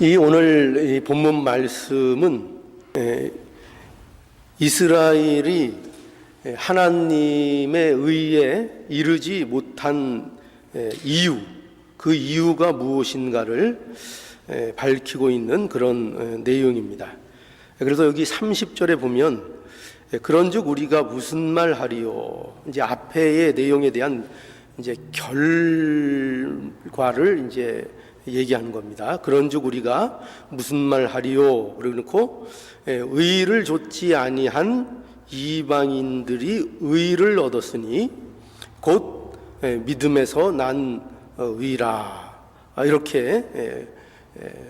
이 오늘 이 본문 말씀은 이스라엘이 하나님의 의에 이르지 못한 이유, 그 이유가 무엇인가를 밝히고 있는 그런 내용입니다. 그래서 여기 30절에 보면 그런즉 우리가 무슨 말 하리요? 이제 앞에의 내용에 대한 이제 결과를 이제 얘기하는 겁니다. 그런즉 우리가 무슨 말 하리요? 그러고 의를 좇지 아니한 이방인들이 의를 얻었으니 곧 믿음에서 난 의라, 이렇게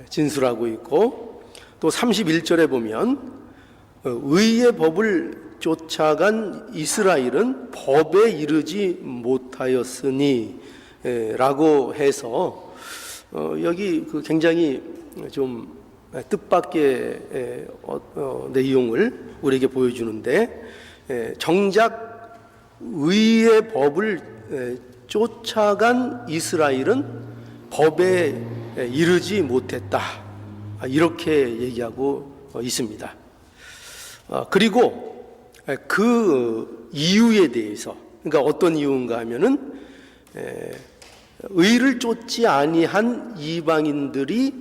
진술하고 있고, 또 31절에 보면 의의 법을 쫓아간 이스라엘은 법에 이르지 못하였으니 라고 해서 여기 굉장히 좀 뜻밖의 내용을 우리에게 보여주는데, 정작 의의 법을 쫓아간 이스라엘은 법에 이르지 못했다, 이렇게 얘기하고 있습니다. 그리고 그 이유에 대해서, 그러니까 어떤 이유인가 하면은 의를 쫓지 아니한 이방인들이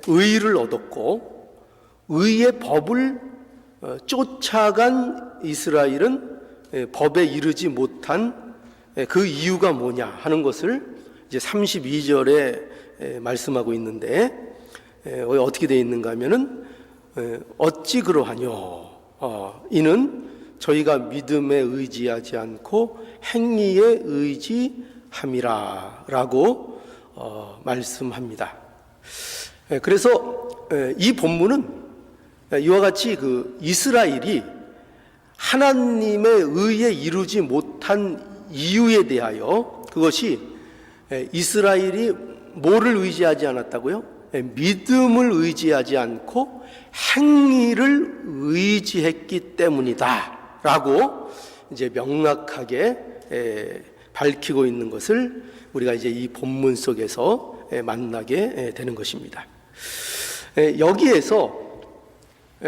의를 얻었고, 의의 법을 쫓아간 이스라엘은 법에 이르지 못한 그 이유가 뭐냐 하는 것을 이제 32절에 말씀하고 있는데, 어떻게 되어 있는가 하면은 어찌 그러하뇨? 이는 저희가 믿음에 의지하지 않고 행위에 의지함이라 라고 말씀합니다. 그래서 이 본문은 이와 같이 그 이스라엘이 하나님의 의에 이루지 못한 이유에 대하여, 그것이 이스라엘이 뭐를 의지하지 않았다고요? 믿음을 의지하지 않고 행위를 의지했기 때문이다 라고 이제 명확하게 밝히고 있는 것을 우리가 이제 이 본문 속에서 만나게 되는 것입니다. 여기에서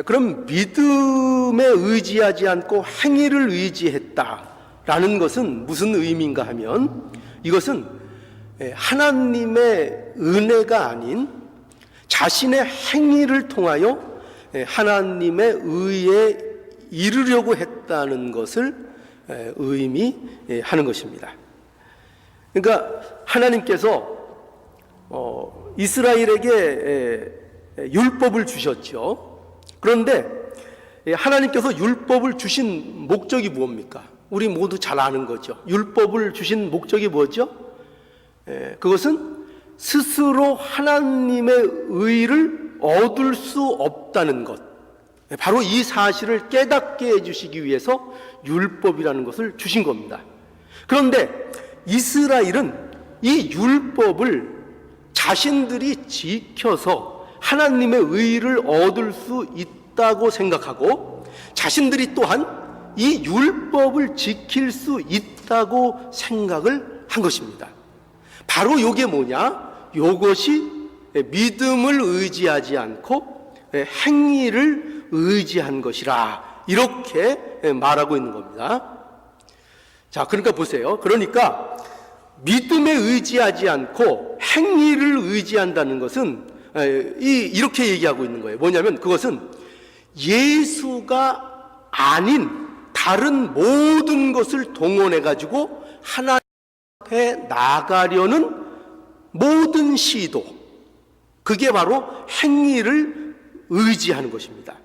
그럼 믿음에 의지하지 않고 행위를 의지했다라는 것은 무슨 의미인가 하면, 이것은 하나님의 은혜가 아닌 자신의 행위를 통하여 하나님의 의에 이르려고 했다는 것을 의미하는 것입니다. 그러니까 하나님께서 이스라엘에게 율법을 주셨죠. 그런데 하나님께서 율법을 주신 목적이 무엇입니까? 우리 모두 잘 아는 거죠. 율법을 주신 목적이 뭐죠? 그것은 스스로 하나님의 의를 얻을 수 없다는 것, 바로 이 사실을 깨닫게 해주시기 위해서 율법이라는 것을 주신 겁니다. 그런데 이스라엘은 이 율법을 자신들이 지켜서 하나님의 의를 얻을 수 있다고 생각하고, 자신들이 또한 이 율법을 지킬 수 있다고 생각을 한 것입니다. 바로 이게 뭐냐? 이것이 믿음을 의지하지 않고 행위를 의지한 것이라, 이렇게 말하고 있는 겁니다. 자, 그러니까 보세요. 그러니까 믿음에 의지하지 않고 행위를 의지한다는 것은 이렇게 얘기하고 있는 거예요. 뭐냐면 그것은 예수가 아닌 다른 모든 것을 동원해 가지고 하나님 앞에 나가려는 모든 시도, 그게 바로 행위를 의지하는 것입니다.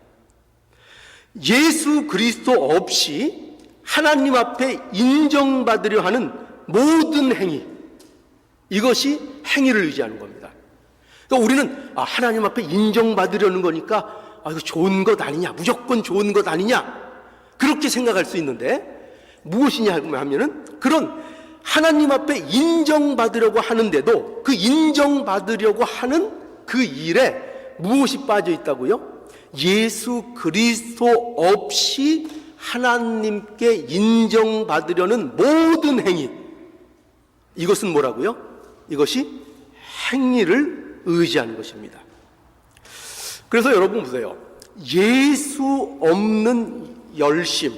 예수 그리스도 없이 하나님 앞에 인정받으려 하는 모든 행위, 이것이 행위를 의지하는 겁니다. 그러니까 우리는 하나님 앞에 인정받으려는 거니까 이거 좋은 것 아니냐, 무조건 좋은 것 아니냐, 그렇게 생각할 수 있는데, 무엇이냐 하면은 그런 하나님 앞에 인정받으려고 하는데도 그 인정받으려고 하는 그 일에 무엇이 빠져 있다고요? 예수 그리스도 없이 하나님께 인정받으려는 모든 행위, 이것은 뭐라고요? 이것이 행위를 의지하는 것입니다. 그래서 여러분 보세요. 예수 없는 열심,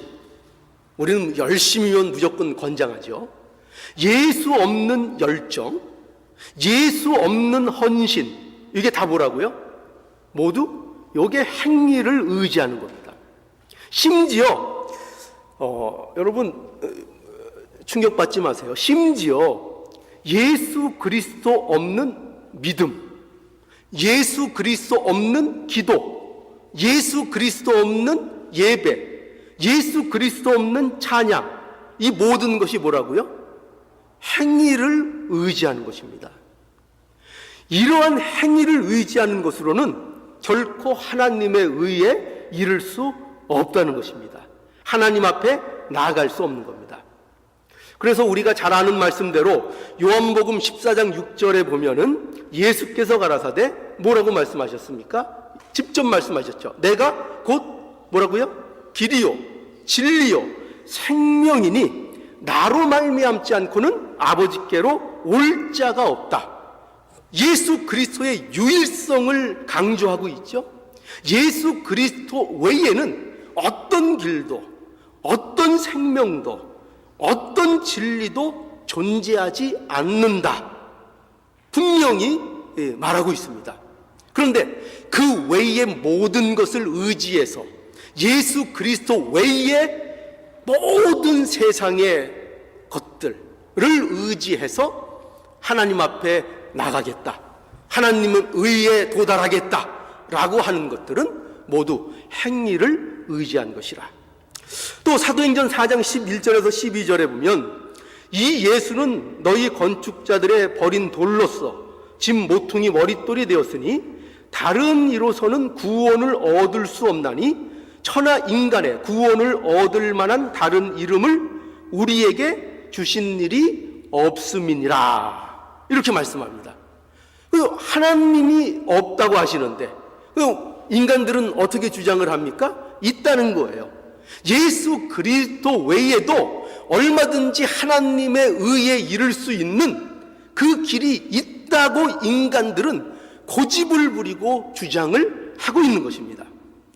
우리는 열심이면 무조건 권장하죠. 예수 없는 열정, 예수 없는 헌신, 이게 다 뭐라고요? 모두 요게 행위를 의지하는 겁니다. 심지어 여러분 충격받지 마세요. 심지어 예수 그리스도 없는 믿음, 예수 그리스도 없는 기도, 예수 그리스도 없는 예배, 예수 그리스도 없는 찬양, 이 모든 것이 뭐라고요? 행위를 의지하는 것입니다. 이러한 행위를 의지하는 것으로는 결코 하나님의 의에 이를 수 없다는 것입니다. 하나님 앞에 나아갈 수 없는 겁니다. 그래서 우리가 잘 아는 말씀대로 요한복음 14장 6절에 보면은 예수께서 가라사대 뭐라고 말씀하셨습니까? 직접 말씀하셨죠. 내가 곧 뭐라고요? 길이요 진리요 생명이니 나로 말미암지 않고는 아버지께로 올 자가 없다. 예수 그리스도의 유일성을 강조하고 있죠. 예수 그리스도 외에는 어떤 길도, 어떤 생명도, 어떤 진리도 존재하지 않는다. 분명히 말하고 있습니다. 그런데 그 외의 모든 것을 의지해서 예수 그리스도 외의 모든 세상의 것들을 의지해서 하나님 앞에 나가겠다, 하나님은 의에 도달하겠다 라고 하는 것들은 모두 행위를 의지한 것이라. 또 사도행전 4장 11절에서 12절에 보면 이 예수는 너희 건축자들의 버린 돌로서 집 모퉁이 머릿돌이 되었으니 다른 이로서는 구원을 얻을 수 없나니 천하 인간의 구원을 얻을 만한 다른 이름을 우리에게 주신 일이 없음이니라. 이렇게 말씀합니다. 하나님이 없다고 하시는데 인간들은 어떻게 주장을 합니까? 있다는 거예요. 예수 그리스도 외에도 얼마든지 하나님의 의에 이를 수 있는 그 길이 있다고 인간들은 고집을 부리고 주장을 하고 있는 것입니다.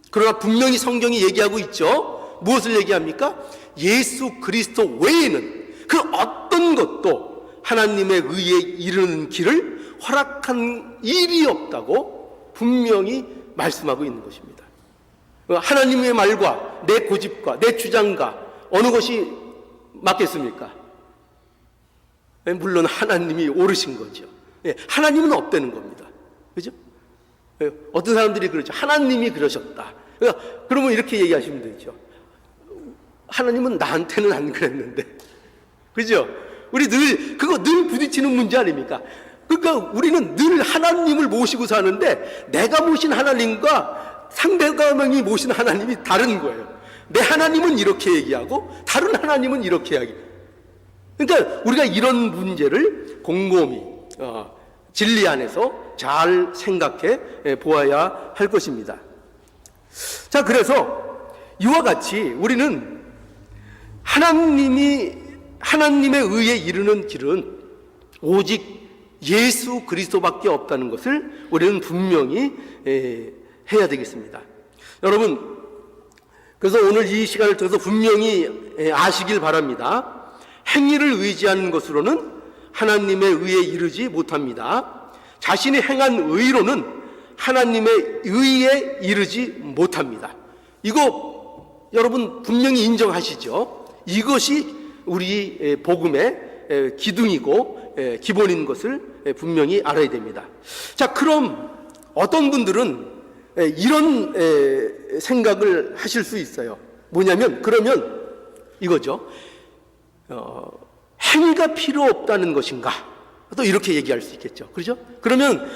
그러나 분명히 성경이 얘기하고 있죠. 무엇을 얘기합니까? 예수 그리스도 외에는 그 어떤 것도 하나님의 의에 이르는 길을 허락한 일이 없다고 분명히 말씀하고 있는 것입니다. 하나님의 말과 내 고집과 내 주장과 어느 것이 맞겠습니까? 물론 하나님이 옳으신 거죠. 하나님은 없다는 겁니다. 그죠? 어떤 사람들이 그러죠. 하나님이 그러셨다. 그러면 이렇게 얘기하시면 되죠. 하나님은 나한테는 안 그랬는데. 그죠? 우리 그거 늘 부딪히는 문제 아닙니까? 그러니까 우리는 늘 하나님을 모시고 사는데 내가 모신 하나님과 상대방이 모신 하나님이 다른 거예요. 내 하나님은 이렇게 얘기하고 다른 하나님은 이렇게 이야기해요. 그러니까 우리가 이런 문제를 곰곰이 진리 안에서 잘 생각해 보아야 할 것입니다. 자, 그래서 이와 같이 우리는 하나님의 의에 이르는 길은 오직 예수 그리스도밖에 없다는 것을 우리는 분명히 해야 되겠습니다. 여러분, 그래서 오늘 이 시간을 통해서 분명히 아시길 바랍니다. 행위를 의지하는 것으로는 하나님의 의에 이르지 못합니다. 자신이 행한 의로는 하나님의 의에 이르지 못합니다. 이거 여러분 분명히 인정하시죠? 이것이 우리 복음의 기둥이고 기본인 것을 분명히 알아야 됩니다. 자, 그럼 어떤 분들은 이런 생각을 하실 수 있어요. 뭐냐면, 그러면 이거죠. 행위가 필요 없다는 것인가? 또 이렇게 얘기할 수 있겠죠. 그렇죠? 그러면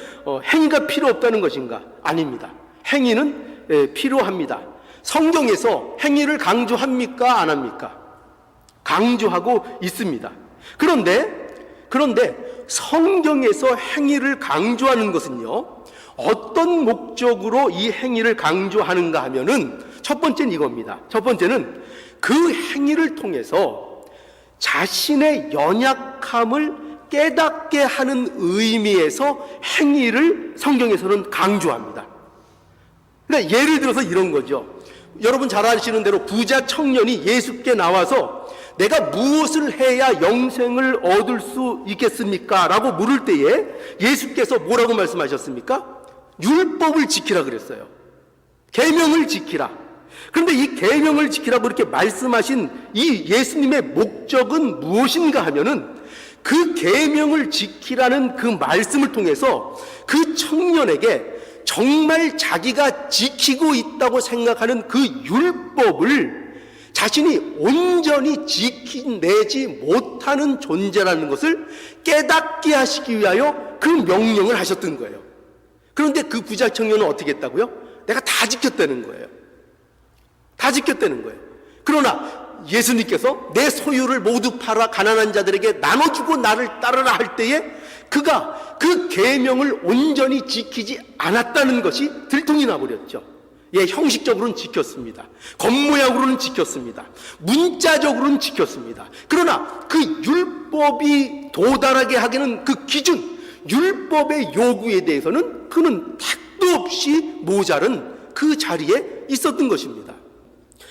행위가 필요 없다는 것인가? 아닙니다. 행위는 필요합니다. 성경에서 행위를 강조합니까? 안 합니까? 강조하고 있습니다. 그런데 성경에서 행위를 강조하는 것은요, 어떤 목적으로 이 행위를 강조하는가 하면은 첫 번째는 이겁니다. 첫 번째는 그 행위를 통해서 자신의 연약함을 깨닫게 하는 의미에서 행위를 성경에서는 강조합니다. 그러니까 예를 들어서 이런 거죠. 여러분 잘 아시는 대로 부자 청년이 예수께 나와서 내가 무엇을 해야 영생을 얻을 수 있겠습니까? 라고 물을 때에 예수께서 뭐라고 말씀하셨습니까? 율법을 지키라 그랬어요. 계명을 지키라. 그런데 이 계명을 지키라고 이렇게 말씀하신 이 예수님의 목적은 무엇인가 하면은 그 계명을 지키라는 그 말씀을 통해서 그 청년에게 정말 자기가 지키고 있다고 생각하는 그 율법을 자신이 온전히 지키내지 못하는 존재라는 것을 깨닫게 하시기 위하여 그 명령을 하셨던 거예요. 그런데 그 부자 청년은 어떻게 했다고요? 내가 다 지켰다는 거예요. 다 지켰다는 거예요. 그러나 예수님께서 내 소유를 모두 팔아 가난한 자들에게 나눠주고 나를 따르라 할 때에 그가 그 계명을 온전히 지키지 않았다는 것이 들통이 나버렸죠. 예, 형식적으로는 지켰습니다. 겉모양으로는 지켰습니다. 문자적으로는 지켰습니다. 그러나 그 율법이 도달하게 하기는 그 기준, 율법의 요구에 대해서는 그는 택도 없이 모자른 그 자리에 있었던 것입니다.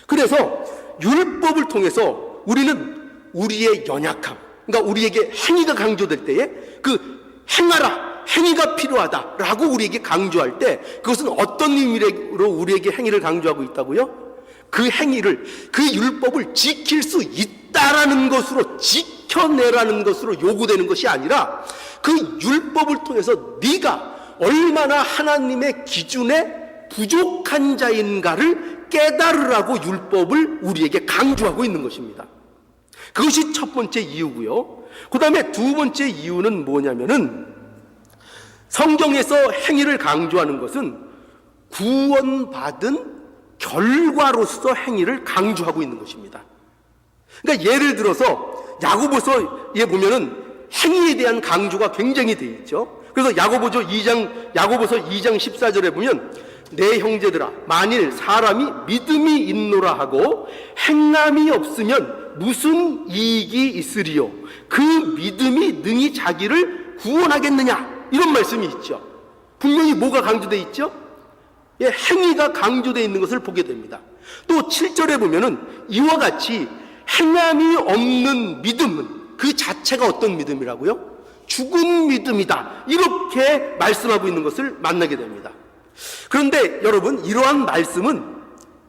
그래서 율법을 통해서 우리는 우리의 연약함, 그러니까 우리에게 행위가 강조될 때에 그 행하라, 행위가 필요하다라고 우리에게 강조할 때 그것은 어떤 의미로 우리에게 행위를 강조하고 있다고요? 그 행위를, 그 율법을 지킬 수 있다라는 것으로, 지켜내라는 것으로 요구되는 것이 아니라 그 율법을 통해서 네가 얼마나 하나님의 기준에 부족한 자인가를 깨달으라고 율법을 우리에게 강조하고 있는 것입니다. 그것이 첫 번째 이유고요. 그 다음에 두 번째 이유는 뭐냐면은 성경에서 행위를 강조하는 것은 구원받은 결과로서 행위를 강조하고 있는 것입니다. 그러니까 예를 들어서 야고보서에 보면은 행위에 대한 강조가 굉장히 되어 있죠. 그래서 야고보서 2장 14절에 보면 내 형제들아 만일 사람이 믿음이 있노라 하고 행함이 없으면 무슨 이익이 있으리요? 그 믿음이 능히 자기를 구원하겠느냐? 이런 말씀이 있죠. 분명히 뭐가 강조되어 있죠? 예, 행위가 강조되어 있는 것을 보게 됩니다. 또 7절에 보면은 이와 같이 행함이 없는 믿음은 그 자체가 어떤 믿음이라고요? 죽은 믿음이다. 이렇게 말씀하고 있는 것을 만나게 됩니다. 그런데 여러분, 이러한 말씀은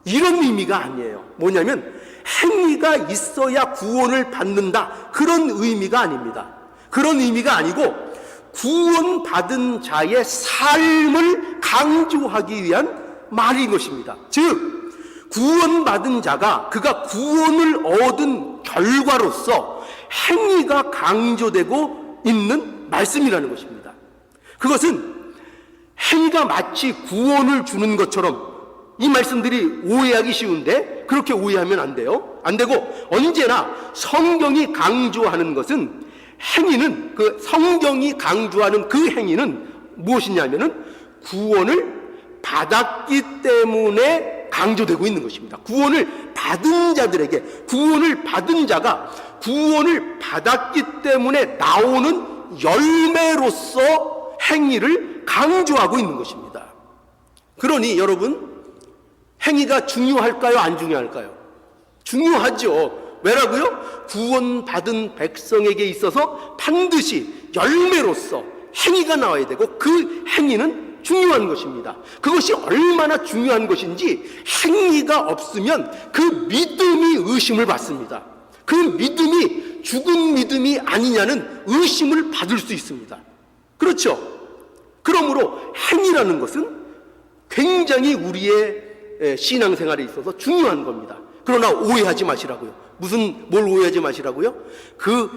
이런 의미가 아니에요. 뭐냐면 행위가 있어야 구원을 받는다, 그런 의미가 아닙니다. 그런 의미가 아니고 구원받은 자의 삶을 강조하기 위한 말인 것입니다. 즉 구원받은 자가 그가 구원을 얻은 결과로서 행위가 강조되고 있는 말씀이라는 것입니다. 그것은 행위가 마치 구원을 주는 것처럼 이 말씀들이 오해하기 쉬운데 그렇게 오해하면 안 돼요. 안 되고 언제나 성경이 강조하는 것은 행위는, 그 성경이 강조하는 그 행위는 무엇이냐면은 구원을 받았기 때문에 강조되고 있는 것입니다. 구원을 받은 자들에게, 구원을 받은 자가 구원을 받았기 때문에 나오는 열매로서 행위를 강조하고 있는 것입니다. 그러니 여러분, 행위가 중요할까요? 안 중요할까요? 중요하죠. 왜라고요? 구원받은 백성에게 있어서 반드시 열매로서 행위가 나와야 되고 그 행위는 중요한 것입니다. 그것이 얼마나 중요한 것인지 행위가 없으면 그 믿음이 의심을 받습니다. 그 믿음이 죽은 믿음이 아니냐는 의심을 받을 수 있습니다. 그렇죠? 그러므로 행위라는 것은 굉장히 우리의 신앙생활에 있어서 중요한 겁니다. 그러나 오해하지 마시라고요. 뭘 오해하지 마시라고요? 그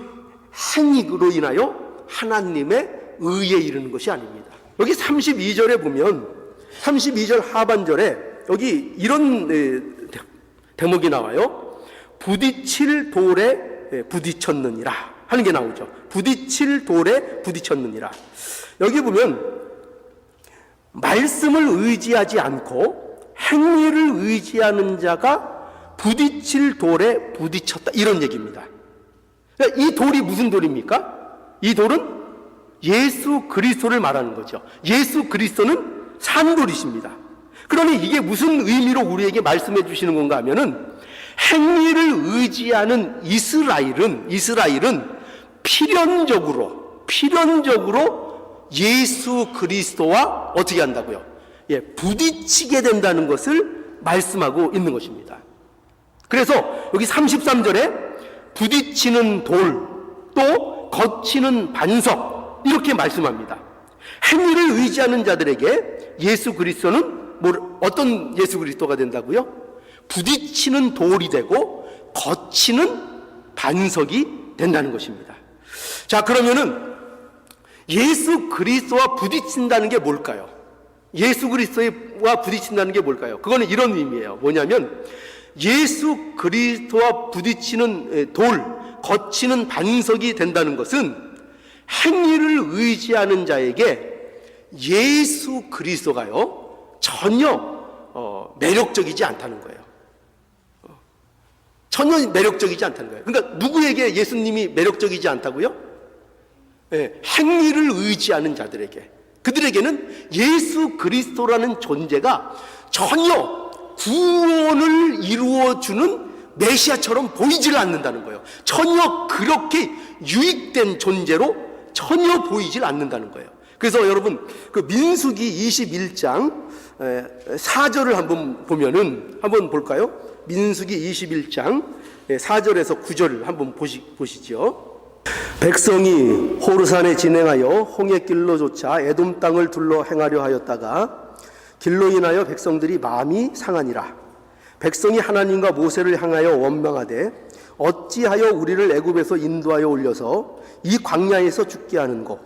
행위로 인하여 하나님의 의에 이르는 것이 아닙니다. 여기 32절에 보면 32절 하반절에 여기 이런 대목이 나와요. 부딪힐 돌에 부딪혔느니라 하는 게 나오죠. 부딪힐 돌에 부딪혔느니라. 여기 보면 말씀을 의지하지 않고 행위를 의지하는 자가 부딪힐 돌에 부딪혔다, 이런 얘기입니다. 그러니까 이 돌이 무슨 돌입니까? 이 돌은 예수 그리스도를 말하는 거죠. 예수 그리스도는 산돌이십니다. 그러니 이게 무슨 의미로 우리에게 말씀해 주시는 건가 하면은, 행위를 의지하는 이스라엘은 필연적으로 예수 그리스도와 어떻게 한다고요? 부딪히게 된다는 것을 말씀하고 있는 것입니다. 그래서 여기 33절에 부딪히는 돌, 또 거치는 반석, 이렇게 말씀합니다. 행위를 의지하는 자들에게 예수 그리스도는 어떤 예수 그리스도가 된다고요? 부딪히는 돌이 되고 거치는 반석이 된다는 것입니다. 자, 그러면은 예수 그리스도와 부딪힌다는 게 뭘까요? 예수 그리스도와 부딪힌다는 게 뭘까요? 그거는 이런 의미예요. 뭐냐면, 예수 그리스도와 부딪히는 돌, 거치는 반석이 된다는 것은 행위를 의지하는 자에게 예수 그리스도가요 전혀 매력적이지 않다는 거예요. 전혀 매력적이지 않다는 거예요. 그러니까 누구에게 예수님이 매력적이지 않다고요? 행위를 의지하는 자들에게, 그들에게는 예수 그리스도라는 존재가 전혀 구원을 이루어주는 메시아처럼 보이질 않는다는 거예요. 전혀 그렇게 유익된 존재로 전혀 보이질 않는다는 거예요. 그래서 여러분, 그 민수기 21장 4절을 한번 보면은, 한번 볼까요? 민수기 21장 4절에서 9절을 한번 보시죠. 백성이 호르산에 진행하여 홍해길로 쫓아 에돔 땅을 둘러 행하려 하였다가 길로 인하여 백성들이 마음이 상하니라. 백성이 하나님과 모세를 향하여 원망하되 어찌하여 우리를 애굽에서 인도하여 올려서 이 광야에서 죽게 하는고,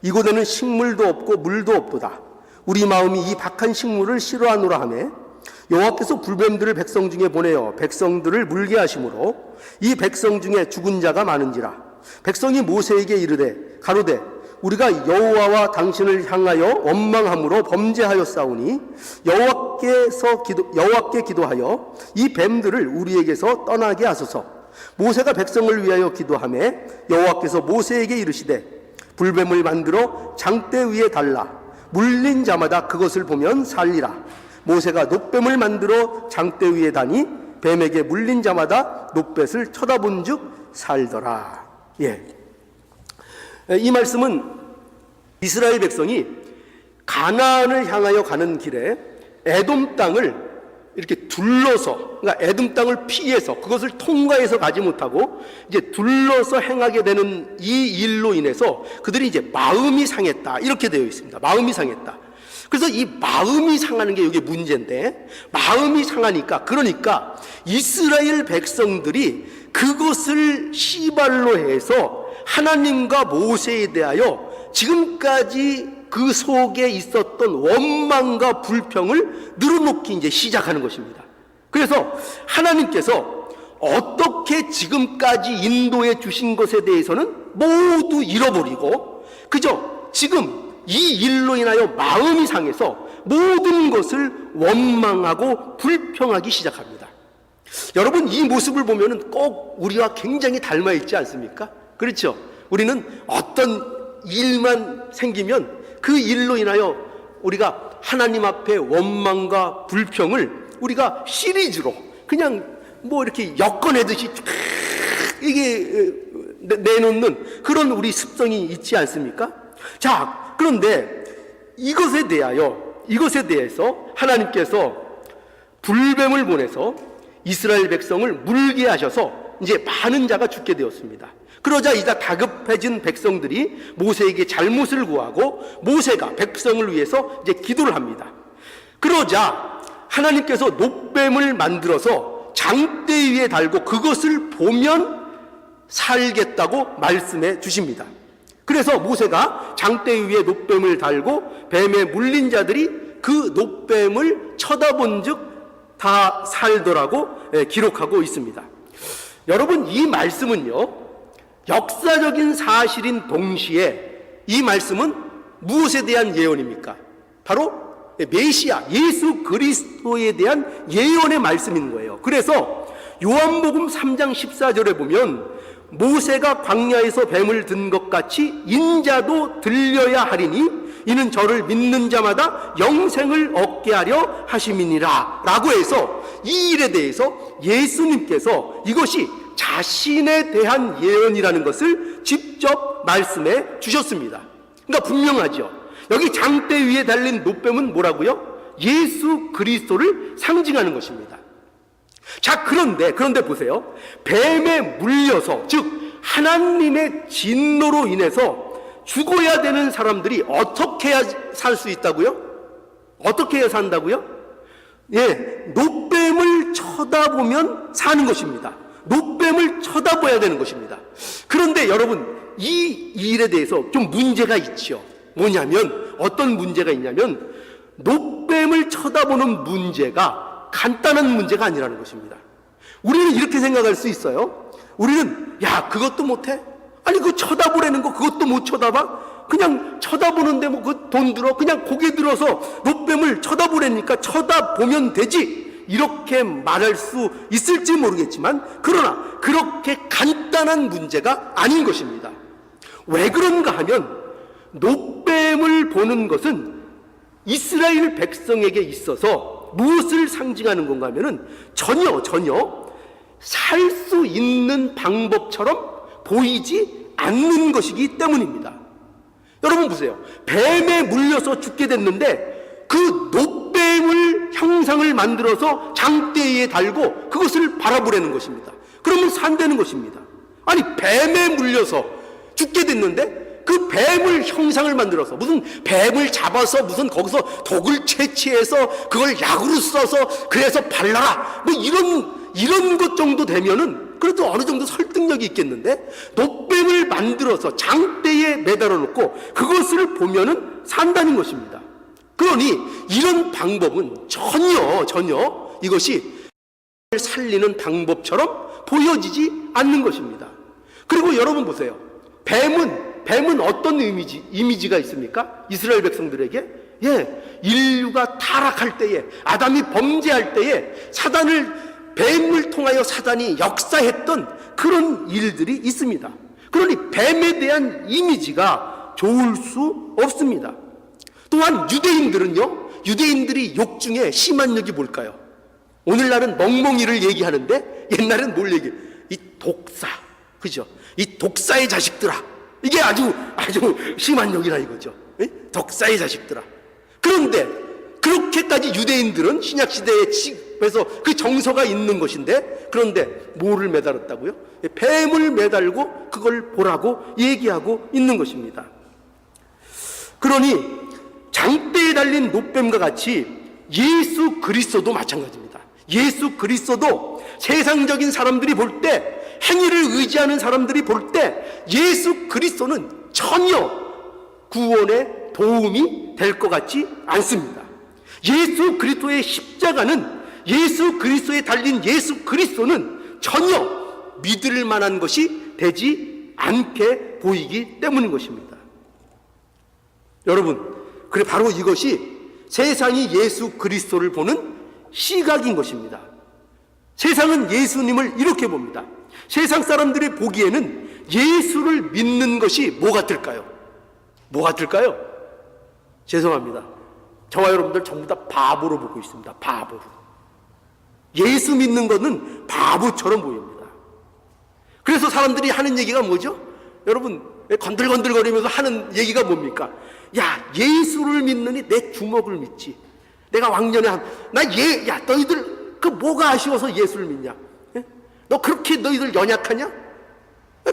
이곳에는 식물도 없고 물도 없도다. 우리 마음이 이 박한 식물을 싫어하노라 하매 여호와께서 불뱀들을 백성 중에 보내어 백성들을 물게 하심으로 이 백성 중에 죽은 자가 많은지라. 백성이 모세에게 이르되 가로되 우리가 여호와와 당신을 향하여 원망함으로 범죄하였사오니 여호와께 기도하여 이 뱀들을 우리에게서 떠나게 하소서. 모세가 백성을 위하여 기도하매 여호와께서 모세에게 이르시되 불뱀을 만들어 장대 위에 달라 물린 자마다 그것을 보면 살리라. 모세가 놋뱀을 만들어 장대 위에 다니 뱀에게 물린 자마다 놋뱃을 쳐다본 즉 살더라. 이 말씀은 이스라엘 백성이 가나안을 향하여 가는 길에 에돔 땅을 이렇게 둘러서, 그러니까 에돔 땅을 피해서 그것을 통과해서 가지 못하고 이제 둘러서 행하게 되는 이 일로 인해서 그들이 이제 마음이 상했다, 이렇게 되어 있습니다. 마음이 상했다. 그래서 이 마음이 상하는 게 이게 문제인데, 마음이 상하니까, 그러니까 이스라엘 백성들이 그것을 시발로 해서 하나님과 모세에 대하여 지금까지 그 속에 있었던 원망과 불평을 늘어놓기 이제 시작하는 것입니다. 그래서 하나님께서 어떻게 지금까지 인도해 주신 것에 대해서는 모두 잃어버리고 그저 지금 이 일로 인하여 마음이 상해서 모든 것을 원망하고 불평하기 시작합니다. 여러분, 이 모습을 보면은 꼭 우리와 굉장히 닮아 있지 않습니까? 그렇죠? 우리는 어떤 일만 생기면 그 일로 인하여 우리가 하나님 앞에 원망과 불평을 우리가 시리즈로 그냥 뭐 이렇게 엮어내듯이 이게 내놓는 그런 우리 습성이 있지 않습니까? 자, 그런데 이것에 대해서 하나님께서 불뱀을 보내서 이스라엘 백성을 물게 하셔서 이제 많은 자가 죽게 되었습니다. 그러자 이제 다급해진 백성들이 모세에게 잘못을 구하고 모세가 백성을 위해서 이제 기도를 합니다. 그러자 하나님께서 놋뱀을 만들어서 장대 위에 달고 그것을 보면 살겠다고 말씀해 주십니다. 그래서 모세가 장대 위에 놋뱀을 달고 뱀에 물린 자들이 그 놋뱀을 쳐다본 즉 다 살더라고 기록하고 있습니다. 여러분, 이 말씀은요, 역사적인 사실인 동시에 이 말씀은 무엇에 대한 예언입니까? 바로 메시아 예수 그리스도에 대한 예언의 말씀인 거예요. 그래서 요한복음 3장 14절에 보면 모세가 광야에서 뱀을 든 것 같이 인자도 들려야 하리니 이는 저를 믿는 자마다 영생을 얻게 하려 하심이니라 라고 해서 이 일에 대해서 예수님께서 이것이 자신에 대한 예언이라는 것을 직접 말씀해 주셨습니다. 그러니까 분명하죠. 여기 장대 위에 달린 노뱀은 뭐라고요? 예수 그리스도를 상징하는 것입니다. 자, 그런데 보세요. 뱀에 물려서, 즉 하나님의 진노로 인해서 죽어야 되는 사람들이 어떻게 해야 살 수 있다고요? 어떻게 해야 산다고요? 예, 노뱀을 쳐다보면 사는 것입니다. 노뱀을 쳐다봐야 되는 것입니다. 그런데 여러분, 이 일에 대해서 좀 문제가 있죠. 뭐냐면, 어떤 문제가 있냐면, 노뱀을 쳐다보는 문제가 간단한 문제가 아니라는 것입니다. 우리는 이렇게 생각할 수 있어요. 우리는, 야, 그것도 못해? 아니, 그 쳐다보라는 거 그것도 못 쳐다봐? 그냥 쳐다보는데 뭐 그 돈 들어? 그냥 고개 들어서 노뱀을 쳐다보라니까 쳐다보면 되지. 이렇게 말할 수 있을지 모르겠지만, 그러나 그렇게 간단한 문제가 아닌 것입니다. 왜 그런가 하면, 노뱀을 보는 것은 이스라엘 백성에게 있어서 무엇을 상징하는 건가 하면은 전혀 살 수 있는 방법처럼 보이지 않는 것이기 때문입니다. 여러분 보세요. 뱀에 물려서 죽게 됐는데 그 노뱀을 형상을 만들어서 장대에 달고 그것을 바라보라는 것입니다. 그러면 산다는 것입니다. 아니, 뱀에 물려서 죽게 됐는데 그 뱀을 형상을 만들어서 무슨 뱀을 잡아서 무슨 거기서 독을 채취해서 그걸 약으로 써서 그래서 발라라 뭐 이런 것 정도 되면은 그래도 어느 정도 설득력이 있겠는데, 노뱀을 만들어서 장대에 매달아 놓고 그것을 보면은 산다는 것입니다. 그러니 이런 방법은 전혀 이것이 살리는 방법처럼 보여지지 않는 것입니다. 그리고 여러분 보세요. 뱀은 어떤 이미지가 있습니까? 이스라엘 백성들에게? 예, 인류가 타락할 때에, 아담이 범죄할 때에 뱀을 통하여 사단이 역사했던 그런 일들이 있습니다. 그러니 뱀에 대한 이미지가 좋을 수 없습니다. 또한 유대인들이 욕 중에 심한 욕이 뭘까요? 오늘날은 멍멍이를 얘기하는데 옛날엔 뭘 얘기해? 이 독사, 그죠? 이 독사의 자식들아, 이게 아주 심한 욕이라 이거죠. 에? 독사의 자식들아. 그런데 그렇게까지 유대인들은 신약시대에서 그 정서가 있는 것인데, 그런데 뭐를 매달았다고요? 뱀을 매달고 그걸 보라고 얘기하고 있는 것입니다. 그러니 장대에 달린 노뱀과 같이 예수 그리스도도 마찬가지입니다. 예수 그리스도도 세상적인 사람들이 볼 때, 행위를 의지하는 사람들이 볼 때 예수 그리스도는 전혀 구원에 도움이 될 것 같지 않습니다. 예수 그리스도의 십자가는, 예수 그리스도에 달린 예수 그리스도는 전혀 믿을 만한 것이 되지 않게 보이기 때문인 것입니다. 여러분, 그래 바로 이것이 세상이 예수 그리스도를 보는 시각인 것입니다. 세상은 예수님을 이렇게 봅니다. 세상 사람들이 보기에는 예수를 믿는 것이 뭐 같을까요? 뭐 같을까요? 죄송합니다. 저와 여러분들 전부 다 바보로 보고 있습니다. 바보로. 예수 믿는 것은 바보처럼 보입니다. 그래서 사람들이 하는 얘기가 뭐죠? 여러분, 건들건들거리면서 하는 얘기가 뭡니까? 야, 예수를 믿느니 내 주먹을 믿지. 내가 왕년에 야, 너희들 그 뭐가 아쉬워서 예수를 믿냐? 예? 너 그렇게 너희들 연약하냐?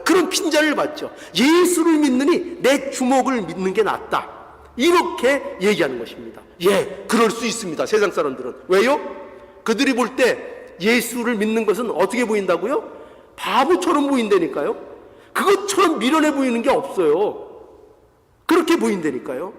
그런 핀잔을 받죠. 예수를 믿느니 내 주먹을 믿는 게 낫다. 이렇게 얘기하는 것입니다. 예, 그럴 수 있습니다. 세상 사람들은. 왜요? 그들이 볼 때 예수를 믿는 것은 어떻게 보인다고요? 바보처럼 보인다니까요. 그것처럼 미련해 보이는 게 없어요. 그렇게 보인다니까요.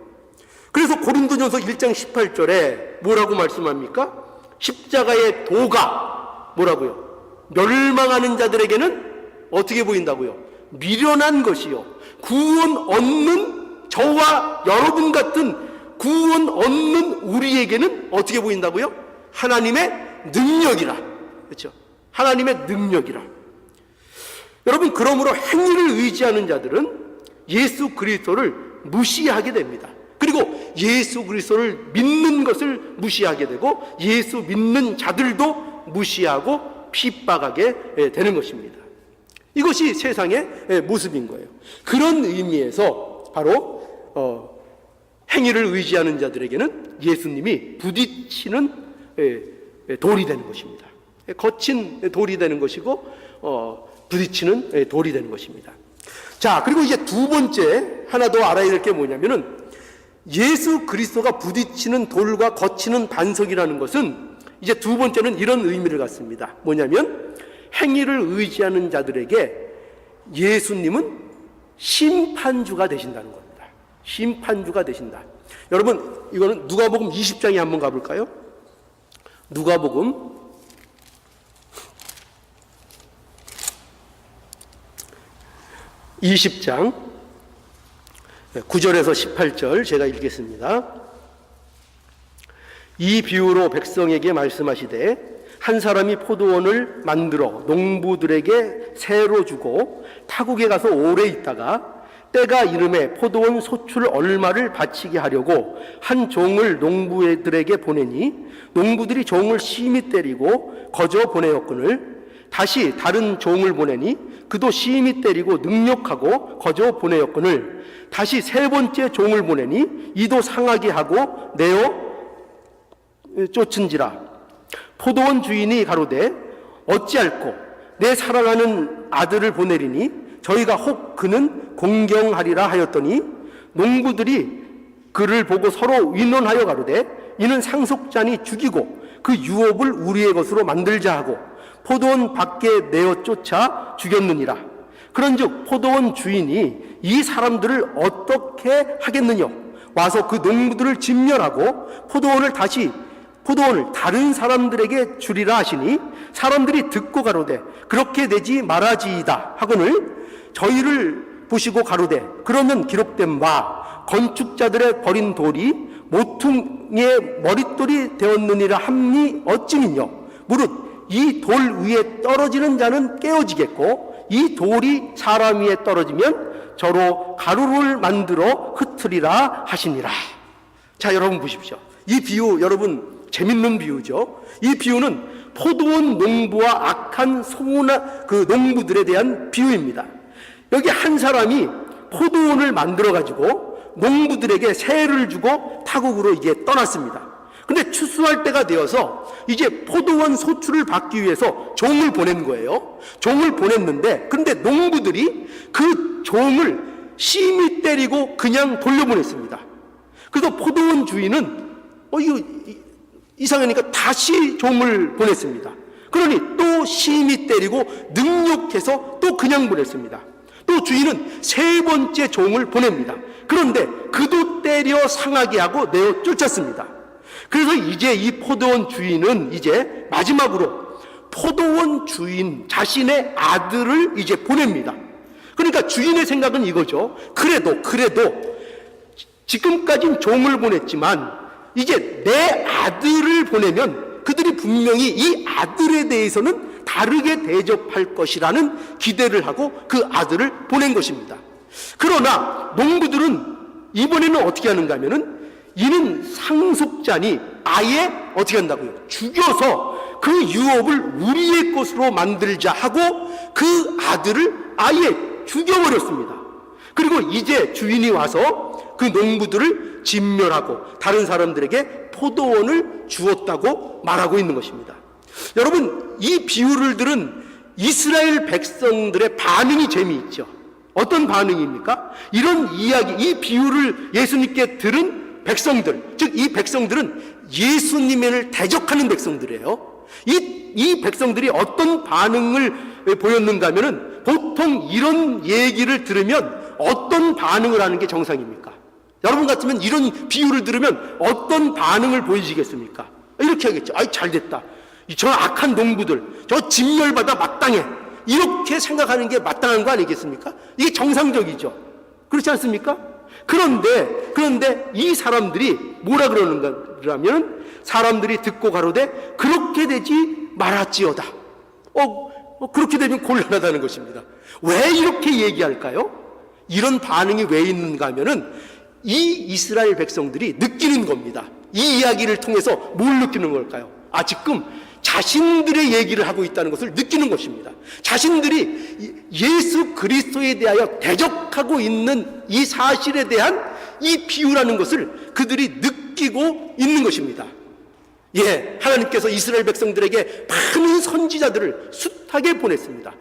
그래서 고린도전서 1장 18절에 뭐라고 말씀합니까? 십자가의 도가 뭐라고요? 멸망하는 자들에게는 어떻게 보인다고요? 미련한 것이요, 구원 얻는 저와 여러분 같은 구원 얻는 우리에게는 어떻게 보인다고요? 하나님의 능력이라. 그렇죠? 하나님의 능력이라. 여러분, 그러므로 행위를 의지하는 자들은 예수 그리스도를 무시하게 됩니다. 그리고 예수 그리스도를 믿는 것을 무시하게 되고 예수 믿는 자들도 무시하고 핍박하게 되는 것입니다. 이것이 세상의 모습인 거예요. 그런 의미에서 바로 행위를 의지하는 자들에게는 예수님이 부딪히는 돌이 되는 것입니다. 거친 돌이 되는 것이고 부딪히는 돌이 되는 것입니다. 자, 그리고 이제 두 번째 하나 더 알아야 될 게 뭐냐면은 예수 그리스도가 부딪히는 돌과 거치는 반석이라는 것은 이제 두 번째는 이런 의미를 갖습니다. 뭐냐면 행위를 의지하는 자들에게 예수님은 심판주가 되신다는 겁니다. 심판주가 되신다. 여러분, 이거는 누가복음 20장에 한번 가볼까요? 누가복음 20장 9절에서 18절 제가 읽겠습니다. 이 비유로 백성에게 말씀하시되 한 사람이 포도원을 만들어 농부들에게 새로 주고 타국에 가서 오래 있다가 때가 이름에 포도원 소출 얼마를 바치게 하려고 한 종을 농부들에게 보내니 농부들이 종을 심히 때리고 거저 보내었거늘 다시 다른 종을 보내니 그도 심히 때리고 능욕하고 거저 보내었거늘 다시 세 번째 종을 보내니 이도 상하게 하고 내어 쫓은지라. 포도원 주인이 가로되 어찌할꼬 내 사랑하는 아들을 보내리니 저희가 혹 그는 공경하리라 하였더니 농부들이 그를 보고 서로 의논하여 가로되 이는 상속자니 죽이고 그 유업을 우리의 것으로 만들자 하고 포도원 밖에 내어 쫓아 죽였느니라. 그런즉 포도원 주인이 이 사람들을 어떻게 하겠느냐 와서 그 농부들을 진멸하고 포도원을 다른 사람들에게 주리라 하시니 사람들이 듣고 가로되 그렇게 되지 말아지이다 하거늘 저희를 보시고 가로되 그러면 기록된 바 건축자들의 버린 돌이 모퉁이의 머릿돌이 되었느니라 함니 어찌미뇨 무릇 이 돌 위에 떨어지는 자는 깨어지겠고 이 돌이 사람 위에 떨어지면 저로 가루를 만들어 흩으리라 하시니라. 자, 여러분 보십시오. 이 비유 여러분 재밌는 비유죠. 이 비유는 포도원 농부와 악한 소나 그 농부들에 대한 비유입니다. 여기 한 사람이 포도원을 만들어 가지고 농부들에게 세를 주고 타국으로 이제 떠났습니다. 근데 추수할 때가 되어서 이제 포도원 소출을 받기 위해서 종을 보낸 거예요. 종을 보냈는데 그런데 농부들이 그 종을 심히 때리고 그냥 돌려보냈습니다. 그래서 포도원 주인은 이거 이상하니까 다시 종을 보냈습니다. 그러니 또 심히 때리고 능욕해서 또 그냥 보냈습니다. 또 주인은 세 번째 종을 보냅니다. 그런데 그도 때려 상하게 하고 내어 쫓았습니다. 그래서 이제 이 포도원 주인은 이제 마지막으로 포도원 주인 자신의 아들을 이제 보냅니다. 그러니까 주인의 생각은 이거죠. 그래도 지금까지는 종을 보냈지만 이제 내 아들을 보내면 그들이 분명히 이 아들에 대해서는 다르게 대접할 것이라는 기대를 하고 그 아들을 보낸 것입니다. 그러나 농부들은 이번에는 어떻게 하는가 하면은 이는 상속자니 아예 어떻게 한다고요? 죽여서 그 유업을 우리의 것으로 만들자 하고 그 아들을 아예 죽여버렸습니다. 그리고 이제 주인이 와서 그 농부들을 진멸하고 다른 사람들에게 포도원을 주었다고 말하고 있는 것입니다. 여러분, 이 비유를 들은 이스라엘 백성들의 반응이 재미있죠. 어떤 반응입니까? 이런 이야기, 이 비유를 예수님께 들은 백성들, 즉 이 백성들은 예수님을 대적하는 백성들이에요. 이 백성들이 어떤 반응을 보였는가 하면은 보통 이런 얘기를 들으면 어떤 반응을 하는 게 정상입니까? 여러분 같으면 이런 비유를 들으면 어떤 반응을 보이시겠습니까? 이렇게 하겠죠. 아이, 잘 됐다. 저 악한 농부들, 저 진멸받아 마땅해. 이렇게 생각하는 게 마땅한 거 아니겠습니까? 이게 정상적이죠. 그렇지 않습니까? 그런데 이 사람들이 뭐라 그러는가 하면 사람들이 듣고 가로되 그렇게 되지 말았지어다. 그렇게 되면 곤란하다는 것입니다. 왜 이렇게 얘기할까요? 이런 반응이 왜 있는가 하면은 이 이스라엘 백성들이 느끼는 겁니다. 이 이야기를 통해서 뭘 느끼는 걸까요? 지금 자신들의 얘기를 하고 있다는 것을 느끼는 것입니다. 자신들이 예수 그리스도에 대하여 대적하고 있는 이 사실에 대한 이 비유라는 것을 그들이 느끼고 있는 것입니다. 하나님께서 이스라엘 백성들에게 많은 선지자들을 숱하게 보냈습니다.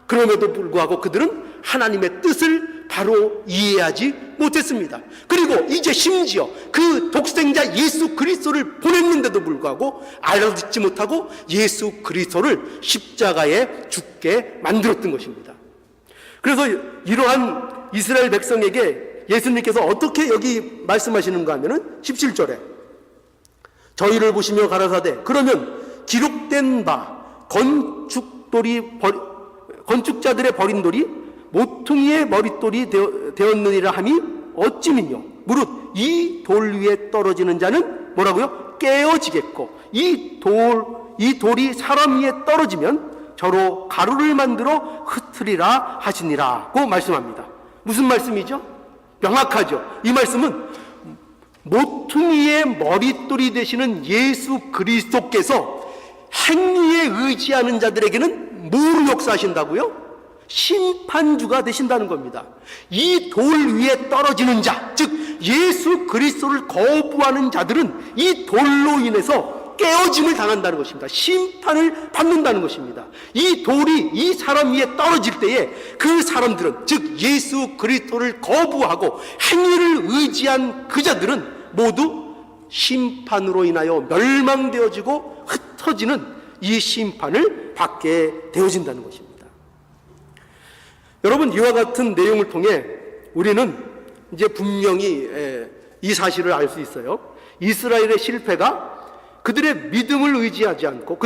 그럼에도 불구하고 그들은 하나님의 뜻을 바로 이해하지 못했습니다. 그리고 이제 심지어 그 독생자 예수 그리스도를 보냈는데도 불구하고 알아듣지 못하고 예수 그리스도를 십자가에 죽게 만들었던 것입니다. 그래서 이러한 이스라엘 백성에게 예수님께서 어떻게 여기 말씀하시는가 하면은 17절에 저희를 보시며 가라사대 그러면 기록된 바 건축자들의 버린 돌이 모퉁이의 머릿돌이 되었느니라 함이 어찌민요 무릇 이 돌 위에 떨어지는 자는 뭐라고요? 깨어지겠고 이 돌이 사람 위에 떨어지면 저로 가루를 만들어 흩으리라 하시니라고 말씀합니다. 무슨 말씀이죠? 명확하죠. 이 말씀은 모퉁이의 머릿돌이 되시는 예수 그리스도께서 행위에 의지하는 자들에게는 뭐로 역사하신다고요? 심판주가 되신다는 겁니다. 이 돌 위에 떨어지는 자, 즉 예수 그리스도를 거부하는 자들은 이 돌로 인해서 깨어짐을 당한다는 것입니다. 심판을 받는다는 것입니다. 이 돌이 이 사람 위에 떨어질 때에 그 사람들은, 즉 예수 그리스도를 거부하고 행위를 의지한 그 자들은 모두 심판으로 인하여 멸망되어지고 흩어지는 이 심판을 받게 되어진다는 것입니다. 여러분, 이와 같은 내용을 통해 우리는 이제 분명히 이 사실을 알 수 있어요. 이스라엘의 실패가 그들의 믿음을 의지하지 않고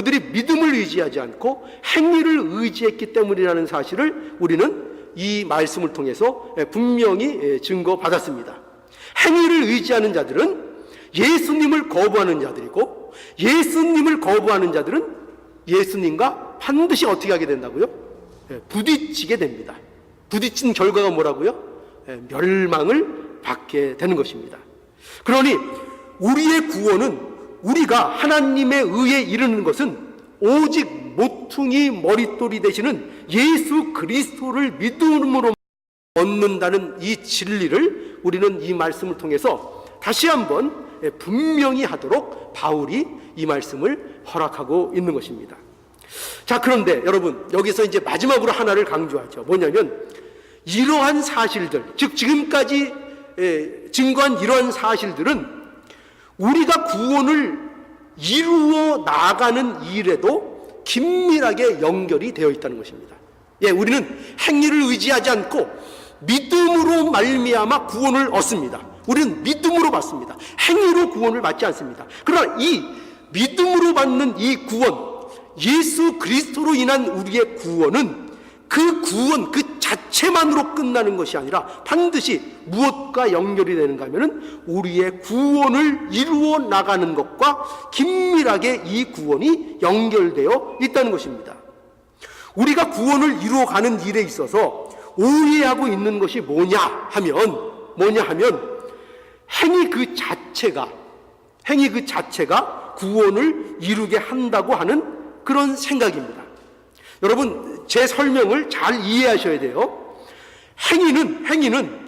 행위를 의지했기 때문이라는 사실을 우리는 이 말씀을 통해서 분명히 증거받았습니다. 행위를 의지하는 자들은 예수님을 거부하는 자들이고, 예수님을 거부하는 자들은 예수님과 반드시 어떻게 하게 된다고요? 부딪히게 됩니다. 부딪힌 결과가 뭐라고요? 멸망을 받게 되는 것입니다. 그러니 우리의 구원은, 우리가 하나님의 의에 이르는 것은 오직 모퉁이 머릿돌이 되시는 예수 그리스도를 믿음으로 얻는다는 이 진리를 우리는 이 말씀을 통해서 다시 한번 분명히 하도록 바울이 이 말씀을 허락하고 있는 것입니다. 자, 그런데 여러분, 여기서 이제 마지막으로 하나를 강조하죠. 뭐냐면 이러한 사실들, 즉 지금까지 증거한 이러한 사실들은 우리가 구원을 이루어 나가는 일에도 긴밀하게 연결이 되어 있다는 것입니다. 우리는 행위를 의지하지 않고 믿음으로 말미암아 구원을 얻습니다. 우리는 믿음으로 받습니다. 행위로 구원을 받지 않습니다. 그러나 이 믿음으로 받는 이 구원, 예수 그리스도로 인한 우리의 구원은 그 구원 그 자체만으로 끝나는 것이 아니라 반드시 무엇과 연결이 되는가 하면은 우리의 구원을 이루어 나가는 것과 긴밀하게 이 구원이 연결되어 있다는 것입니다. 우리가 구원을 이루어가는 일에 있어서 오해하고 있는 것이 뭐냐 하면 행위 그 자체가 구원을 이루게 한다고 하는 그런 생각입니다. 여러분, 제 설명을 잘 이해하셔야 돼요. 행위는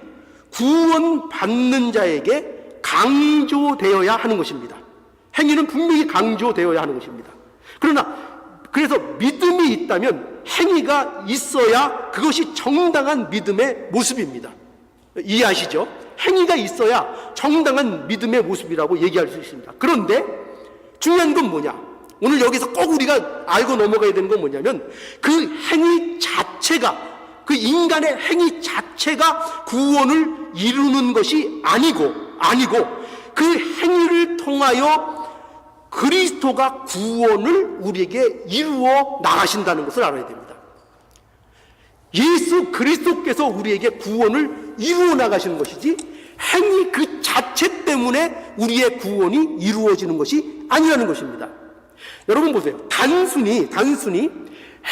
구원받는 자에게 강조되어야 하는 것입니다. 행위는 분명히 강조되어야 하는 것입니다. 그래서 믿음이 있다면 행위가 있어야 그것이 정당한 믿음의 모습입니다. 이해하시죠? 행위가 있어야 정당한 믿음의 모습이라고 얘기할 수 있습니다. 그런데 중요한 건 뭐냐? 오늘 여기서 꼭 우리가 알고 넘어가야 되는 건 뭐냐면 그 행위 자체가, 그 인간의 행위 자체가 구원을 이루는 것이 아니고 그 행위를 통하여 그리스도가 구원을 우리에게 이루어 나가신다는 것을 알아야 됩니다. 예수 그리스도께서 우리에게 구원을 이루어 나가시는 것이지 행위 그 자체 때문에 우리의 구원이 이루어지는 것이 아니라는 것입니다. 여러분 보세요. 단순히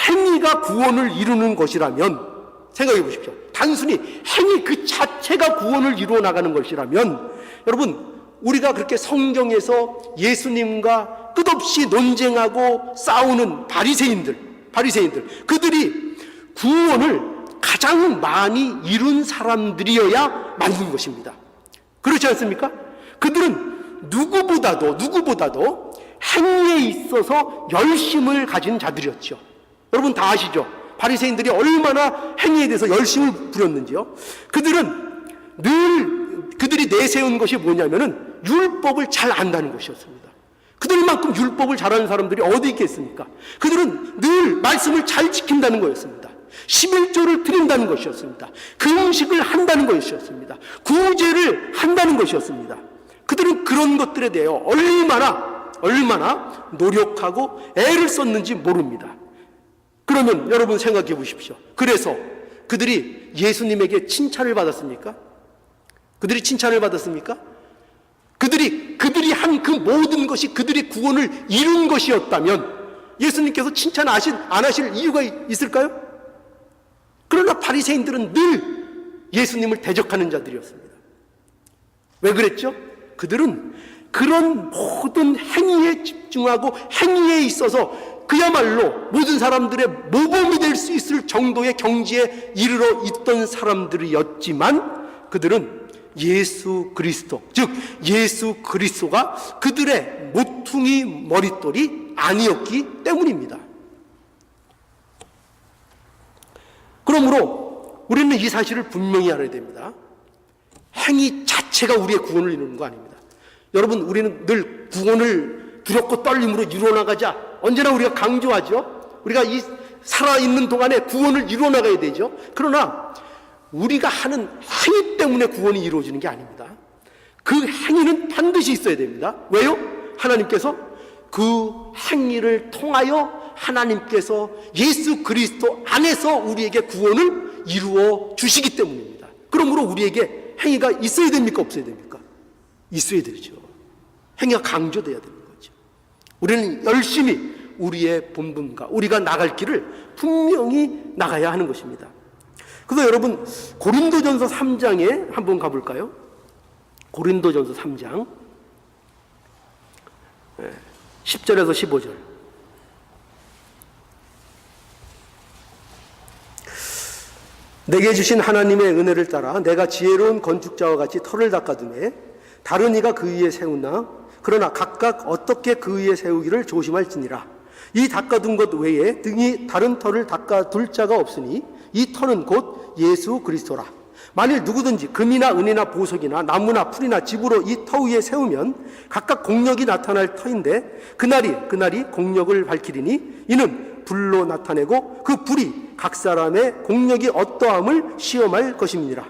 행위가 구원을 이루는 것이라면, 생각해 보십시오. 단순히 행위 그 자체가 구원을 이루어 나가는 것이라면, 여러분, 우리가 그렇게 성경에서 예수님과 끝없이 논쟁하고 싸우는 바리새인들, 그들이 구원을 가장 많이 이룬 사람들이어야 맞는 것입니다. 그렇지 않습니까? 그들은 누구보다도 행위에 있어서 열심을 가진 자들이었죠. 여러분 다 아시죠? 바리새인들이 얼마나 행위에 대해서 열심을 부렸는지요. 그들이 내세운 것이 뭐냐면은 율법을 잘 안다는 것이었습니다. 그들만큼 율법을 잘하는 사람들이 어디 있겠습니까? 그들은 늘 말씀을 잘 지킨다는 거였습니다. 11조를 드린다는 것이었습니다. 금식을 한다는 것이었습니다. 구제를 한다는 것이었습니다. 그들은 그런 것들에 대하여 얼마나 노력하고 애를 썼는지 모릅니다. 그러면 여러분 생각해 보십시오. 그래서 그들이 예수님에게 칭찬을 받았습니까? 그들이 한 그 모든 것이 그들의 구원을 이룬 것이었다면 예수님께서 칭찬 안 하실 이유가 있을까요? 그러나 바리새인들은 늘 예수님을 대적하는 자들이었습니다. 왜 그랬죠? 그들은 그런 모든 행위에 집중하고 행위에 있어서 그야말로 모든 사람들의 모범이 될 수 있을 정도의 경지에 이르러 있던 사람들이었지만, 그들은 예수 그리스도가 그들의 모퉁이 머릿돌이 아니었기 때문입니다. 그러므로 우리는 이 사실을 분명히 알아야 됩니다. 행위 자체가 우리의 구원을 이루는 거 아닙니다. 여러분, 우리는 늘 구원을 두렵고 떨림으로 이루어나가자 언제나 우리가 강조하죠. 우리가 이 살아있는 동안에 구원을 이루어나가야 되죠. 그러나 우리가 하는 행위 때문에 구원이 이루어지는 게 아닙니다. 그 행위는 반드시 있어야 됩니다. 왜요? 하나님께서 그 행위를 통하여 하나님께서 예수 그리스도 안에서 우리에게 구원을 이루어 주시기 때문입니다. 그러므로 우리에게 행위가 있어야 됩니까? 없어야 됩니까? 있어야 되죠. 행위가 강조돼야 되는 거죠. 우리는 열심히 우리의 본분과 우리가 나갈 길을 분명히 나가야 하는 것입니다. 그래서 여러분, 고린도전서 3장에 한번 가볼까요? 고린도전서 3장 10절에서 15절. 내게 주신 하나님의 은혜를 따라 내가 지혜로운 건축자와 같이 터를 닦아두매 다른 이가 그 위에 세우나 그러나 각각 어떻게 그 위에 세우기를 조심할지니라. 이 닦아둔 것 외에 등이 다른 터를 닦아둘 자가 없으니 이 터는 곧 예수 그리스도라. 만일 누구든지 금이나 은이나 보석이나 나무나 풀이나 집으로 이 터 위에 세우면 각각 공력이 나타날 터인데 그날이 공력을 밝히리니 이는 불로 나타내고 그 불이 각 사람의 공력이 어떠함을 시험할 것임이니라.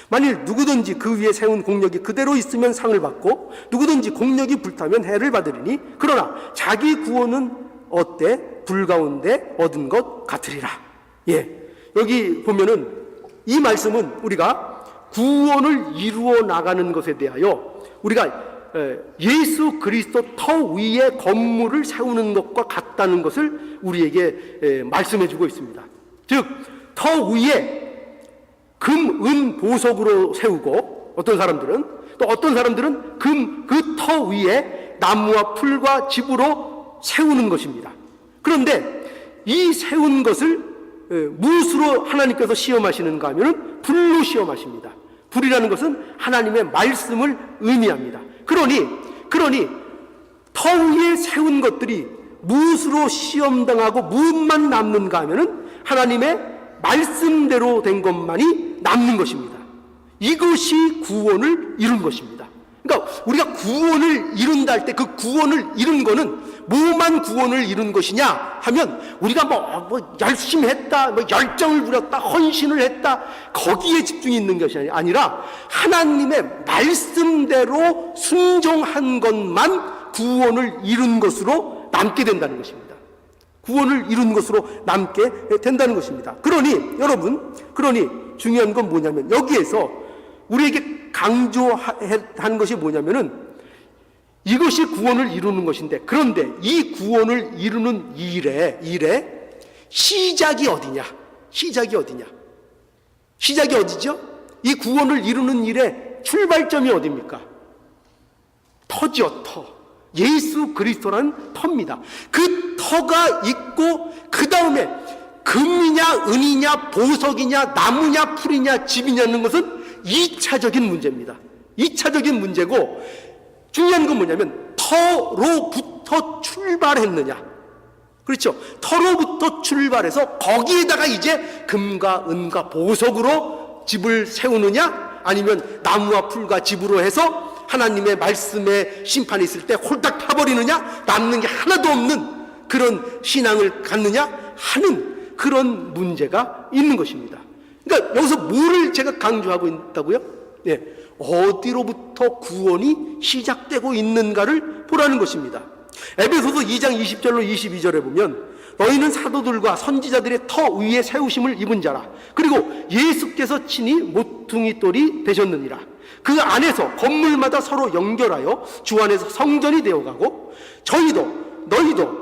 만일 누구든지 그 위에 세운 공력이 그대로 있으면 상을 받고 누구든지 공력이 불타면 해를 받으리니 그러나 자기 구원은 어때? 불 가운데 얻은 것 같으리라. 여기 보면은 이 말씀은 우리가 구원을 이루어 나가는 것에 대하여 우리가 예수 그리스도 터 위에 건물을 세우는 것과 같다는 것을 우리에게 말씀해 주고 있습니다. 즉, 터 위에 금, 은, 보석으로 세우고 어떤 사람들은 그 터 위에 나무와 풀과 집으로 세우는 것입니다. 그런데 이 세운 것을 무엇으로 하나님께서 시험하시는가 하면 불로 시험하십니다. 불이라는 것은 하나님의 말씀을 의미합니다. 그러니 터 위에 세운 것들이 무엇으로 시험당하고 무엇만 남는가 하면 하나님의 말씀대로 된 것만이 남는 것입니다. 이것이 구원을 이룬 것입니다. 그러니까 우리가 구원을 이룬다 할 때 그 구원을 이룬 거는 뭐만 구원을 이룬 것이냐 하면 우리가 뭐 열심히 했다, 뭐 열정을 부렸다, 헌신을 했다, 거기에 집중이 있는 것이 아니라 하나님의 말씀대로 순종한 것만 구원을 이룬 것으로 남게 된다는 것입니다. 구원을 이룬 것으로 남게 된다는 것입니다. 그러니 여러분, 중요한 건 뭐냐면 여기에서 우리에게 강조한 것이 뭐냐면은 이것이 구원을 이루는 것인데, 그런데 이 구원을 이루는 일의 시작이 어디냐? 시작이 어디죠? 이 구원을 이루는 일의 출발점이 어디입니까? 터죠, 터. 예수 그리스도라는 터입니다. 그 터가 있고 그 다음에 금이냐 은이냐 보석이냐 나무냐 풀이냐 집이냐는 것은 2차적인 문제입니다. 2차적인 문제고, 중요한 건 뭐냐면 터로부터 출발했느냐. 그렇죠? 터로부터 출발해서 거기에다가 이제 금과 은과 보석으로 집을 세우느냐, 아니면 나무와 풀과 집으로 해서 하나님의 말씀에 심판이 있을 때 홀딱 타버리느냐, 남는 게 하나도 없는 그런 신앙을 갖느냐 하는 그런 문제가 있는 것입니다. 그러니까 여기서 뭐를 제가 강조하고 있다고요? 네, 어디로부터 구원이 시작되고 있는가를 보라는 것입니다. 에베소서 2장 20절로 22절에 보면 너희는 사도들과 선지자들의 터 위에 세우심을 입은 자라. 그리고 예수께서 친히 모퉁이 돌이 되셨느니라. 그 안에서 건물마다 서로 연결하여 주 안에서 성전이 되어가고 너희도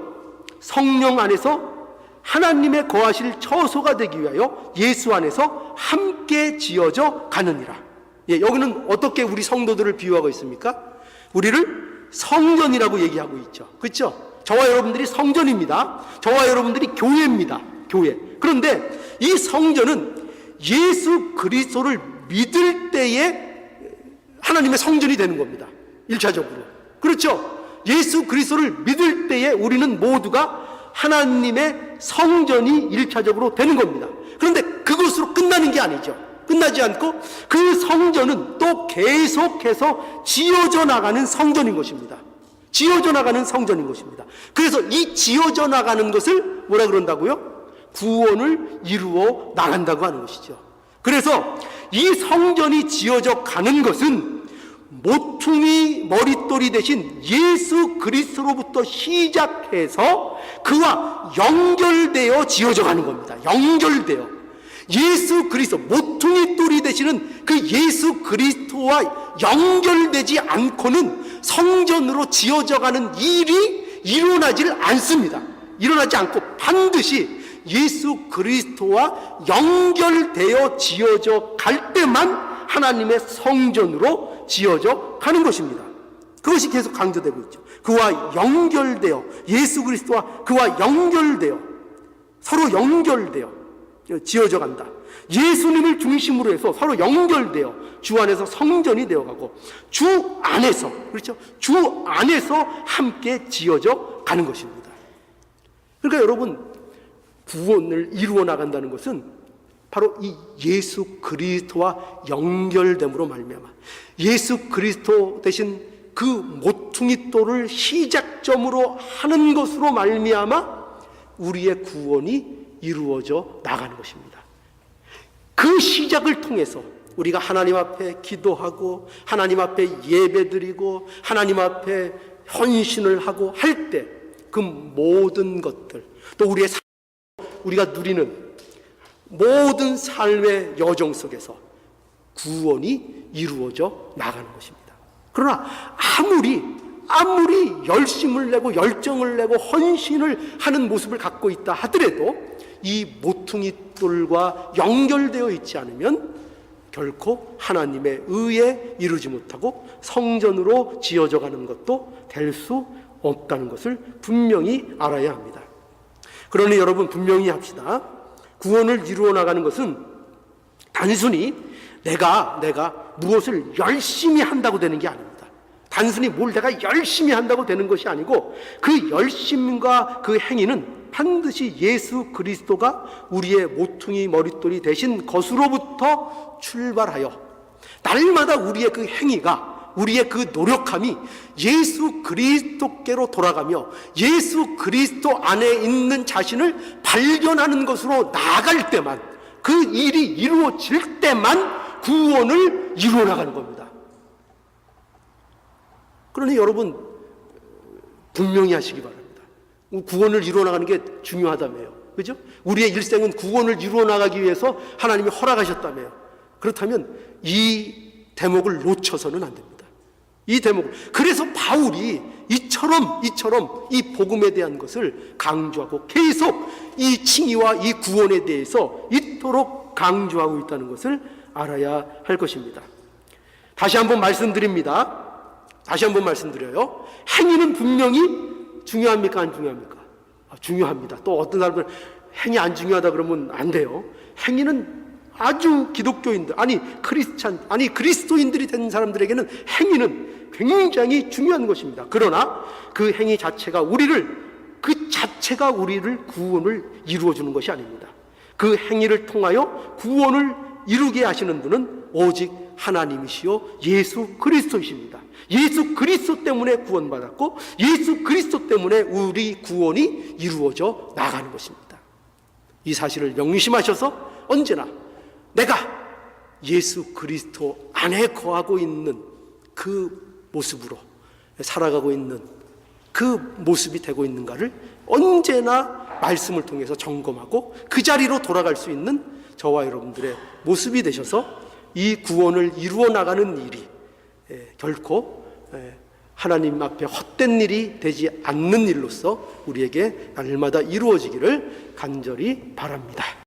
성령 안에서 하나님의 거하실 처소가 되기 위하여 예수 안에서 함께 지어져 가느니라. 여기는 어떻게 우리 성도들을 비유하고 있습니까? 우리를 성전이라고 얘기하고 있죠. 그렇죠? 저와 여러분들이 성전입니다. 저와 여러분들이 교회입니다. 교회. 그런데 이 성전은 예수 그리스도를 믿을 때에 하나님의 성전이 되는 겁니다. 1차적으로. 그렇죠? 예수 그리스도를 믿을 때에 우리는 모두가 하나님의 성전이 1차적으로 되는 겁니다. 그런데 그것으로 끝나는 게 아니죠. 끝나지 않고 그 성전은 또 계속해서 지어져 나가는 성전인 것입니다. 지어져 나가는 성전인 것입니다. 그래서 이 지어져 나가는 것을 뭐라 그런다고요? 구원을 이루어 나간다고 하는 것이죠. 그래서 이 성전이 지어져 가는 것은 모퉁이 머릿돌이 되신 예수 그리스도로부터 시작해서 그와 연결되어 지어져 가는 겁니다. 연결되어 예수 그리스도, 모퉁이 돌이 되시는 그 예수 그리스도와 연결되지 않고는 성전으로 지어져 가는 일이 일어나질 않습니다. 일어나지 않고 반드시 예수 그리스도와 연결되어 지어져 갈 때만 하나님의 성전으로 지어져 가는 것입니다. 그것이 계속 강조되고 있죠. 그와 연결되어, 예수 그리스도와 그와 연결되어, 서로 연결되어 지어져 간다. 예수님을 중심으로 해서 서로 연결되어 주 안에서 성전이 되어가고 주 안에서, 그렇죠? 주 안에서 함께 지어져 가는 것입니다. 그러니까 여러분, 구원을 이루어 나간다는 것은 바로 이 예수 그리스도와 연결됨으로 말미암아 예수 그리스도 대신 그 모퉁이 돌을 시작점으로 하는 것으로 말미암아 우리의 구원이 이루어져 나가는 것입니다. 그 시작을 통해서 우리가 하나님 앞에 기도하고 하나님 앞에 예배드리고 하나님 앞에 헌신을 하고 할 때 그 모든 것들, 또 우리가 누리는 모든 삶의 여정 속에서 구원이 이루어져 나가는 것입니다. 그러나 아무리 열심을 내고 열정을 내고 헌신을 하는 모습을 갖고 있다 하더라도 이 모퉁이 돌과 연결되어 있지 않으면 결코 하나님의 의에 이루지 못하고 성전으로 지어져 가는 것도 될 수 없다는 것을 분명히 알아야 합니다. 그러니 여러분, 분명히 합시다. 구원을 이루어 나가는 것은 단순히 내가 무엇을 열심히 한다고 되는 게 아닙니다. 단순히 뭘 내가 열심히 한다고 되는 것이 아니고 그 열심과 그 행위는 반드시 예수 그리스도가 우리의 모퉁이 머릿돌이 되신 것으로부터 출발하여 날마다 우리의 그 행위가, 우리의 그 노력함이 예수 그리스도께로 돌아가며 예수 그리스도 안에 있는 자신을 발견하는 것으로 나아갈 때만, 그 일이 이루어질 때만 구원을 이루어 나가는 겁니다. 그러니 여러분, 분명히 하시기 바랍니다. 구원을 이루어 나가는 게 중요하다며요. 그죠? 우리의 일생은 구원을 이루어 나가기 위해서 하나님이 허락하셨다며요. 그렇다면 이 대목을 놓쳐서는 안 됩니다. 이 대목을. 그래서 바울이 이처럼 이 복음에 대한 것을 강조하고 계속 이 칭의와 이 구원에 대해서 이토록 더욱 강조하고 있다는 것을 알아야 할 것입니다. 다시 한번 말씀드립니다. 다시 한번 말씀드려요. 행위는 분명히 중요합니까? 안 중요합니까? 중요합니다. 또 어떤 사람들은 행위 안 중요하다 그러면 안 돼요. 행위는 아주 기독교인들, 그리스도인들이 된 사람들에게는 행위는 굉장히 중요한 것입니다. 그러나 그 행위 자체가 우리를 구원을 이루어주는 것이 아닙니다. 그 행위를 통하여 구원을 이루게 하시는 분은 오직 하나님이시요 예수 그리스도이십니다. 예수 그리스도 때문에 구원받았고 예수 그리스도 때문에 우리 구원이 이루어져 나가는 것입니다. 이 사실을 명심하셔서 언제나 내가 예수 그리스도 안에 거하고 있는 그 모습으로 살아가고 있는 그 모습이 되고 있는가를 언제나 말씀을 통해서 점검하고 그 자리로 돌아갈 수 있는 저와 여러분들의 모습이 되셔서 이 구원을 이루어 나가는 일이 결코 하나님 앞에 헛된 일이 되지 않는 일로서 우리에게 날마다 이루어지기를 간절히 바랍니다.